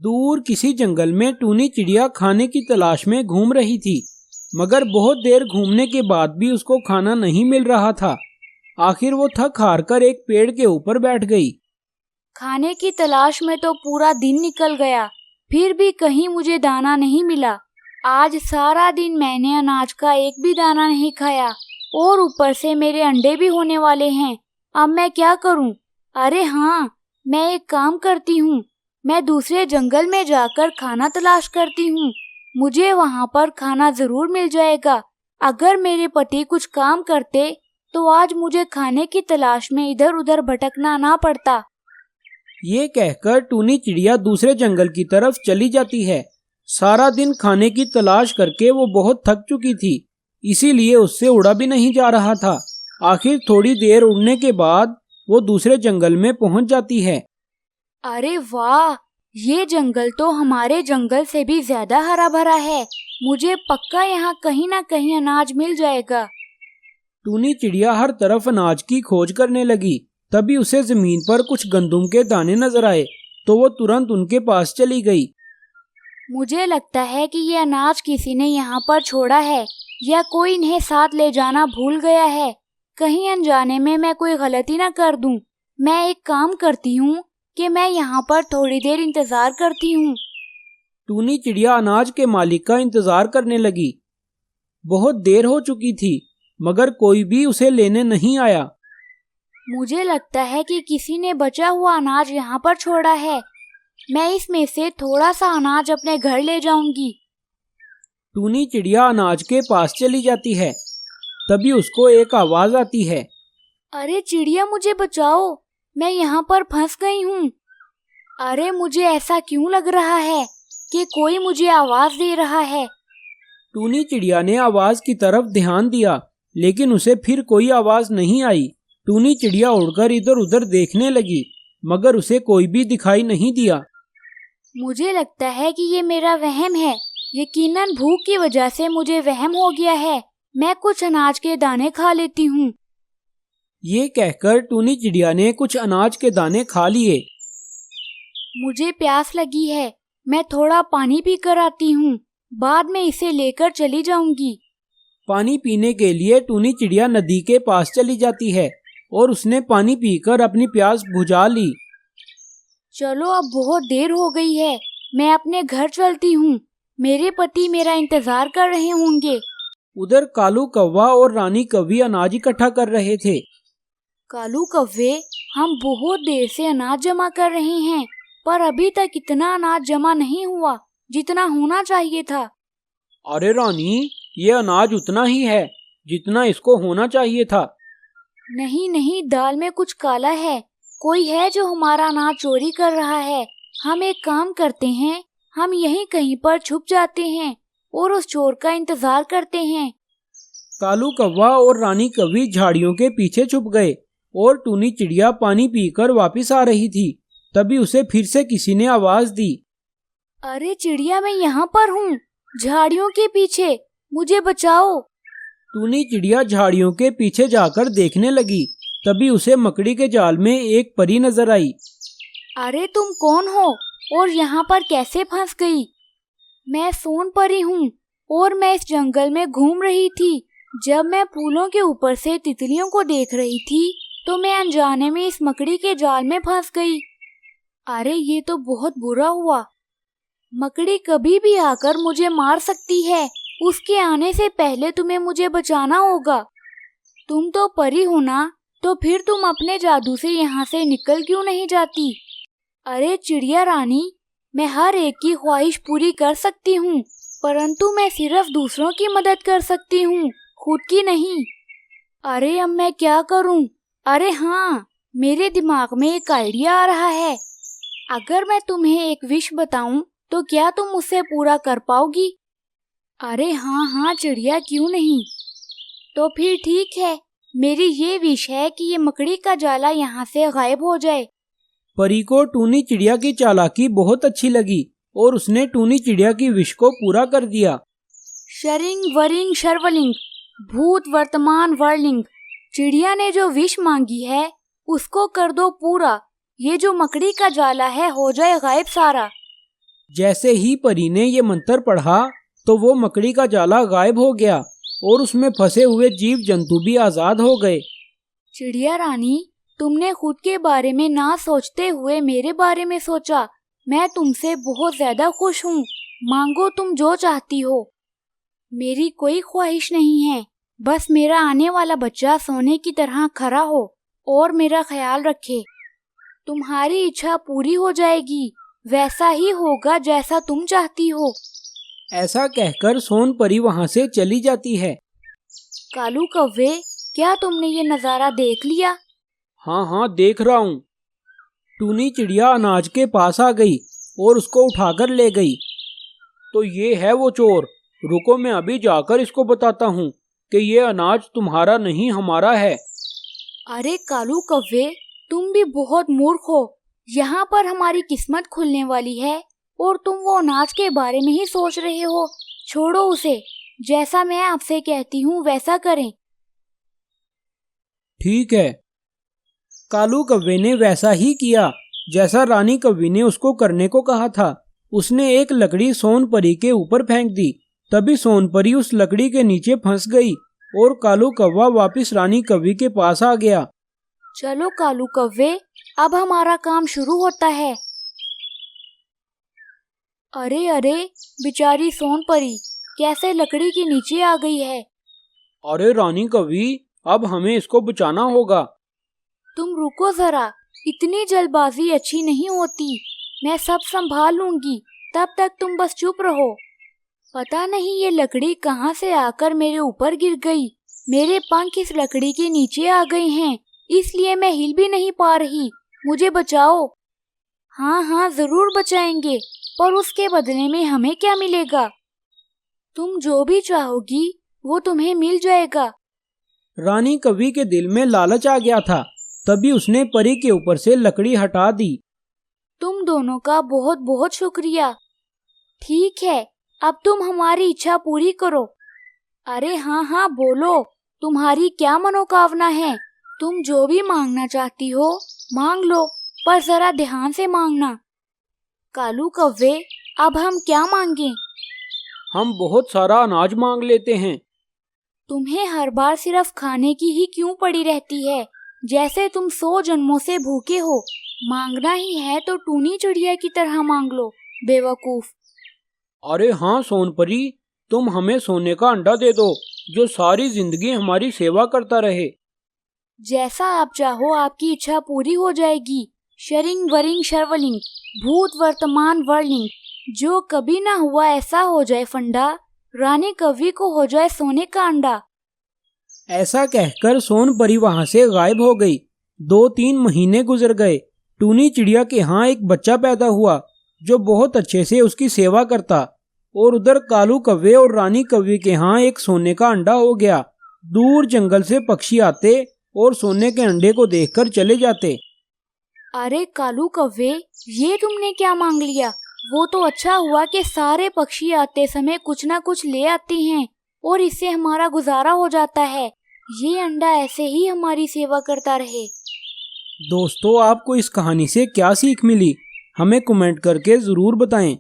दूर किसी जंगल में टूनी चिड़िया खाने की तलाश में घूम रही थी, मगर बहुत देर घूमने के बाद भी उसको खाना नहीं मिल रहा था। आखिर वो थक हार कर एक पेड़ के ऊपर बैठ गई। खाने की तलाश में तो पूरा दिन निकल गया, फिर भी कहीं मुझे दाना नहीं मिला। आज सारा दिन मैंने अनाज का एक भी दाना नहीं खाया और ऊपर से मेरे अंडे भी होने वाले हैं। अब मैं क्या करूं? अरे हाँ, मैं एक काम करती हूँ। मैं दूसरे जंगल में जाकर खाना तलाश करती हूँ। मुझे वहाँ पर खाना जरूर मिल जाएगा। अगर मेरे पति कुछ काम करते तो आज मुझे खाने की तलाश में इधर उधर भटकना ना पड़ता। ये कहकर टूनी चिड़िया दूसरे जंगल की तरफ चली जाती है। सारा दिन खाने की तलाश करके वो बहुत थक चुकी थी, इसीलिए उससे उड़ा भी नहीं जा रहा था। आखिर थोड़ी देर उड़ने के बाद वो दूसरे जंगल में पहुंच जाती है। अरे वाह, ये जंगल तो हमारे जंगल से भी ज्यादा हरा भरा है। मुझे पक्का यहाँ कहीं ना कहीं अनाज मिल जाएगा। टूनी चिड़िया हर तरफ अनाज की खोज करने लगी। तभी उसे जमीन पर कुछ गंदुम के दाने नजर आए, तो वो तुरंत उनके पास चली गई। मुझे लगता है कि ये अनाज किसी ने यहाँ पर छोड़ा है या कोई इन्हें साथ ले जाना भूल गया है। कहीं अनजाने में मैं कोई गलती ना कर दूं। मैं एक काम करती हूँ कि मैं यहाँ पर थोड़ी देर इंतजार करती हूँ। टूनी चिड़िया अनाज के मालिक का इंतजार करने लगी। बहुत देर हो चुकी थी, मगर कोई भी उसे लेने नहीं आया। मुझे लगता है कि किसी ने बचा हुआ अनाज यहाँ पर छोड़ा है। मैं इसमें से थोड़ा सा अनाज अपने घर ले जाऊंगी। टूनी चिड़िया अनाज के पास चली जाती है। तभी उसको एक आवाज आती है। अरे चिड़िया, मुझे बचाओ, मैं यहाँ पर फंस गई हूँ। अरे मुझे ऐसा क्यों लग रहा है कि कोई मुझे आवाज दे रहा है। टूनी चिड़िया ने आवाज की तरफ ध्यान दिया, लेकिन उसे फिर कोई आवाज नहीं आई। टूनी चिड़िया उड़कर इधर उधर देखने लगी, मगर उसे कोई भी दिखाई नहीं दिया। मुझे लगता है कि ये मेरा वहम है। यकीनन भूख की वजह से मुझे वहम हो गया है। मैं कुछ अनाज के दाने खा लेती हूँ। ये कहकर टूनी चिड़िया ने कुछ अनाज के दाने खा लिए। मुझे प्यास लगी है, मैं थोड़ा पानी पी कर आती हूँ। बाद में इसे लेकर चली जाऊंगी। पानी पीने के लिए टूनी चिड़िया नदी के पास चली जाती है और उसने पानी पीकर अपनी प्यास बुझा ली। चलो, अब बहुत देर हो गई है, मैं अपने घर चलती हूँ। मेरे पति मेरा इंतजार कर रहे होंगे। उधर कालू कौवा और रानी कौवी अनाज इकट्ठा कर रहे थे। कालू कौवे, हम बहुत देर से अनाज जमा कर रहे हैं, पर अभी तक इतना अनाज जमा नहीं हुआ जितना होना चाहिए था। अरे रानी, ये अनाज उतना ही है जितना इसको होना चाहिए था। नहीं नहीं, दाल में कुछ काला है। कोई है जो हमारा अनाज चोरी कर रहा है। हम एक काम करते हैं, हम यहीं कहीं पर छुप जाते हैं और उस चोर का इंतजार करते हैं। कालू कौवा और रानी कौवी झाड़ियों के पीछे छुप गए और टूनी चिड़िया पानी पीकर वापस आ रही थी। तभी उसे फिर से किसी ने आवाज दी। अरे चिड़िया, मैं यहाँ पर हूँ, झाड़ियों के पीछे, मुझे बचाओ। टूनी चिड़िया झाड़ियों के पीछे जाकर देखने लगी। तभी उसे मकड़ी के जाल में एक परी नजर आई। अरे तुम कौन हो और यहाँ पर कैसे फंस गई? मैं सोन परी हूँ और मैं इस जंगल में घूम रही थी। जब मैं फूलों के ऊपर से तितलियों को देख रही थी तो मैं अनजाने में इस मकड़ी के जाल में फंस गई। अरे ये तो बहुत बुरा हुआ। मकड़ी कभी भी आकर मुझे मार सकती है। उसके आने से पहले तुम्हें मुझे बचाना होगा। तुम तो परी हो ना, तो फिर तुम अपने जादू से यहाँ से निकल क्यों नहीं जाती? अरे चिड़िया रानी, मैं हर एक की ख्वाहिश पूरी कर सकती हूँ, परंतु मैं सिर्फ दूसरों की मदद कर सकती हूँ, खुद की नहीं। अरे अब मैं क्या करूँ? अरे हाँ, मेरे दिमाग में एक आइडिया आ रहा है। अगर मैं तुम्हें एक विश बताऊं तो क्या तुम उसे पूरा कर पाओगी? अरे हाँ हाँ चिड़िया, क्यों नहीं। तो फिर ठीक है, मेरी ये विश है कि ये मकड़ी का जाला यहाँ से गायब हो जाए। परी को टूनी चिड़िया की चालाकी बहुत अच्छी लगी और उसने टूनी चिड़िया की विश को पूरा कर दिया। शरिंग वरिंग शर्वलिंग, भूत वर्तमान वर्लिंग। चिड़िया ने जो विश मांगी है उसको कर दो पूरा। ये जो मकड़ी का जाला है हो जाए गायब सारा। जैसे ही परी ने ये मंत्र पढ़ा तो वो मकड़ी का जाला गायब हो गया और उसमें फंसे हुए जीव जंतु भी आजाद हो गए। चिड़िया रानी, तुमने खुद के बारे में ना सोचते हुए मेरे बारे में सोचा। मैं तुमसे बहुत ज्यादा खुश हूँ। मांगो तुम जो चाहती हो। मेरी कोई ख्वाहिश नहीं है, बस मेरा आने वाला बच्चा सोने की तरह खरा हो और मेरा ख्याल रखे। तुम्हारी इच्छा पूरी हो जाएगी, वैसा ही होगा जैसा तुम चाहती हो। ऐसा कहकर सोन परी वहाँ से चली जाती है। कालू कव्वे, क्या तुमने ये नज़ारा देख लिया? हाँ हाँ, देख रहा हूँ। टूनी चिड़िया अनाज के पास आ गई और उसको उठाकर ले गई। तो ये है वो चोर। रुको, मैं अभी जाकर इसको बताता हूँ कि ये अनाज तुम्हारा नहीं हमारा है। अरे कालू कव्वे, तुम भी बहुत मूर्ख हो। यहाँ पर हमारी किस्मत खुलने वाली है और तुम वो अनाज के बारे में ही सोच रहे हो। छोड़ो उसे। जैसा मैं आपसे कहती हूँ वैसा करें। ठीक है। कालू कव्वे ने वैसा ही किया जैसा रानी कव्वी ने उसको करने को कहा था। उसने एक लकड़ी सोन परी के ऊपर फेंक दी। तभी सोन परी उस लकड़ी के नीचे फंस गई और कालू कौवा वापस रानी कव्वी के पास आ गया। चलो कालू कव्वे, अब हमारा काम शुरू होता है। अरे अरे, बेचारी सोन परी कैसे लकड़ी के नीचे आ गई है। अरे रानी कव्वी, अब हमें इसको बचाना होगा। तुम रुको जरा, इतनी जल्दबाजी अच्छी नहीं होती। मैं सब संभाल लूंगी, तब तक तुम बस चुप रहो। पता नहीं ये लकड़ी कहाँ से आकर मेरे ऊपर गिर गई। मेरे पंख इस लकड़ी के नीचे आ गए हैं, इसलिए मैं हिल भी नहीं पा रही। मुझे बचाओ। हाँ हाँ, जरूर बचाएंगे, पर उसके बदले में हमें क्या मिलेगा? तुम जो भी चाहोगी वो तुम्हें मिल जाएगा। रानी कव्वी के दिल में लालच आ गया था। तभी उसने परी के ऊपर से लकड़ी हटा दी। तुम दोनों का बहुत बहुत शुक्रिया। ठीक है, अब तुम हमारी इच्छा पूरी करो। अरे हाँ हाँ, बोलो, तुम्हारी क्या मनोकामना है? तुम जो भी मांगना चाहती हो मांग लो, पर जरा ध्यान से मांगना। कालू कव्वे, अब हम क्या मांगे? हम बहुत सारा अनाज मांग लेते हैं। तुम्हें हर बार सिर्फ खाने की ही क्यों पड़ी रहती है? जैसे तुम 100 जन्मों से भूखे हो। मांगना ही है तो टूनी चिड़िया की तरह मांग लो, बेवकूफ। अरे हाँ सोन परी, तुम हमें सोने का अंडा दे दो जो सारी जिंदगी हमारी सेवा करता रहे। जैसा आप चाहो, आपकी इच्छा पूरी हो जाएगी। शरिंग वरिंग शर्वलिंग, भूत वर्तमान वर्लिंग, जो कभी ना हुआ ऐसा हो जाए फंडा। रानी कव्वी को हो जाए सोने का अंडा। ऐसा कहकर सोन परी वहाँ से गायब हो गई। 2-3 महीने गुजर गए। टूनी चिड़िया के यहाँ एक बच्चा पैदा हुआ जो बहुत अच्छे से उसकी सेवा करता, और उधर कालू कव्वे और रानी कव्वी के यहाँ एक सोने का अंडा हो गया। दूर जंगल से पक्षी आते और सोने के अंडे को देखकर चले जाते। अरे कालू कव्वे, ये तुमने क्या मांग लिया? वो तो अच्छा हुआ कि सारे पक्षी आते समय कुछ ना कुछ ले आते हैं और इससे हमारा गुजारा हो जाता है। ये अंडा ऐसे ही हमारी सेवा करता रहे। दोस्तों, आपको इस कहानी से क्या सीख मिली? हमें कमेंट करके जरूर बताएं।